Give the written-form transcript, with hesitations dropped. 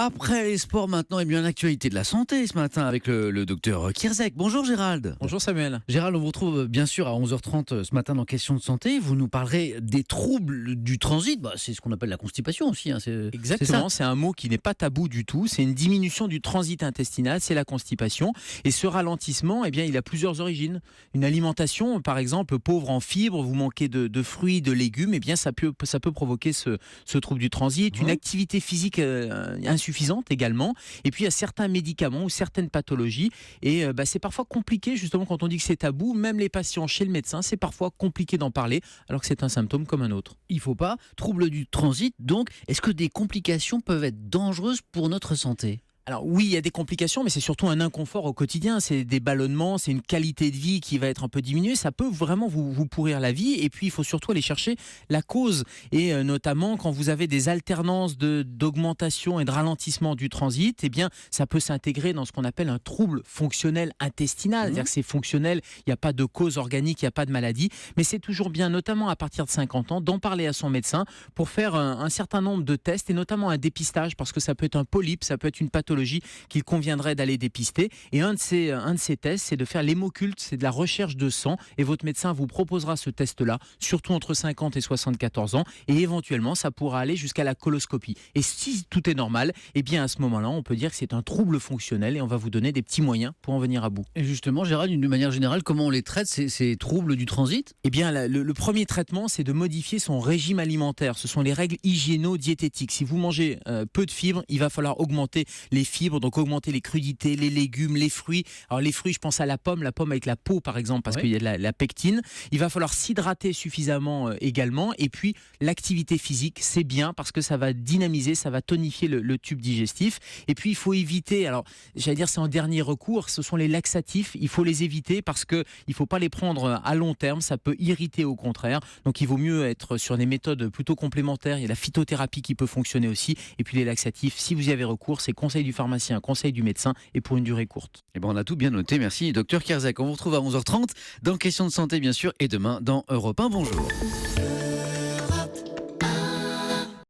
Après les sports maintenant, et bien l'actualité de la santé ce matin avec le docteur Kierzek. Bonjour Gérald. Bonjour Samuel. Gérald, on vous retrouve bien sûr à 11h30 ce matin dans Questions de santé. Vous nous parlerez des troubles du transit. C'est ce qu'on appelle la constipation aussi. Exactement, c'est un mot qui n'est pas tabou du tout. C'est une diminution du transit intestinal, c'est la constipation. Et ce ralentissement, il a plusieurs origines. Une alimentation, par exemple, pauvre en fibres, vous manquez de fruits, de légumes, ça peut provoquer ce trouble du transit. Une activité physique insuffisante également. Et puis il y a certains médicaments ou certaines pathologies. Et c'est parfois compliqué, justement, quand on dit que c'est tabou. Même les patients chez le médecin, c'est parfois compliqué d'en parler, alors que c'est un symptôme comme un autre. Il ne faut pas. Trouble du transit, donc, est-ce que des complications peuvent être dangereuses pour notre santé ? Alors oui, il y a des complications, mais c'est surtout un inconfort au quotidien. C'est des ballonnements, c'est une qualité de vie qui va être un peu diminuée. Ça peut vraiment vous pourrir la vie. Et puis, il faut surtout aller chercher la cause. Et notamment, quand vous avez des alternances d'augmentation et de ralentissement du transit, ça peut s'intégrer dans ce qu'on appelle un trouble fonctionnel intestinal. C'est-à-dire que c'est fonctionnel, il n'y a pas de cause organique, il n'y a pas de maladie. Mais c'est toujours bien, notamment à partir de 50 ans, d'en parler à son médecin pour faire un certain nombre de tests et notamment un dépistage, parce que ça peut être un polype, ça peut être une pathologie qu'il conviendrait d'aller dépister. Et un de ces tests, c'est de faire l'hémoculte, c'est de la recherche de sang. Et votre médecin vous proposera ce test-là, surtout entre 50 et 74 ans. Et éventuellement, ça pourra aller jusqu'à la coloscopie. Et si tout est normal, à ce moment-là, on peut dire que c'est un trouble fonctionnel et on va vous donner des petits moyens pour en venir à bout. Et justement, Gérald, d'une manière générale, comment on les traite, ces troubles du transit ? Le premier traitement, c'est de modifier son régime alimentaire. Ce sont les règles hygiéno-diététiques. Si vous mangez peu de fibres, il va falloir augmenter les fibres, donc augmenter les crudités, les légumes, les fruits. Alors les fruits, je pense à la pomme avec la peau par exemple, parce qu'il y a de la pectine. Il va falloir s'hydrater suffisamment également. Et puis l'activité physique, c'est bien parce que ça va dynamiser, ça va tonifier le tube digestif. Et puis il faut éviter, alors j'allais dire c'est en dernier recours, ce sont les laxatifs. Il faut les éviter parce que il faut pas les prendre à long terme, ça peut irriter au contraire. Donc il vaut mieux être sur des méthodes plutôt complémentaires. Il y a la phytothérapie qui peut fonctionner aussi. Et puis les laxatifs, si vous y avez recours, c'est conseil du pharmacien, conseil du médecin et pour une durée courte. On a tout bien noté, merci docteur Kierzek. On vous retrouve à 11h30 dans Questions de santé bien sûr et demain dans Europe 1. Bonjour.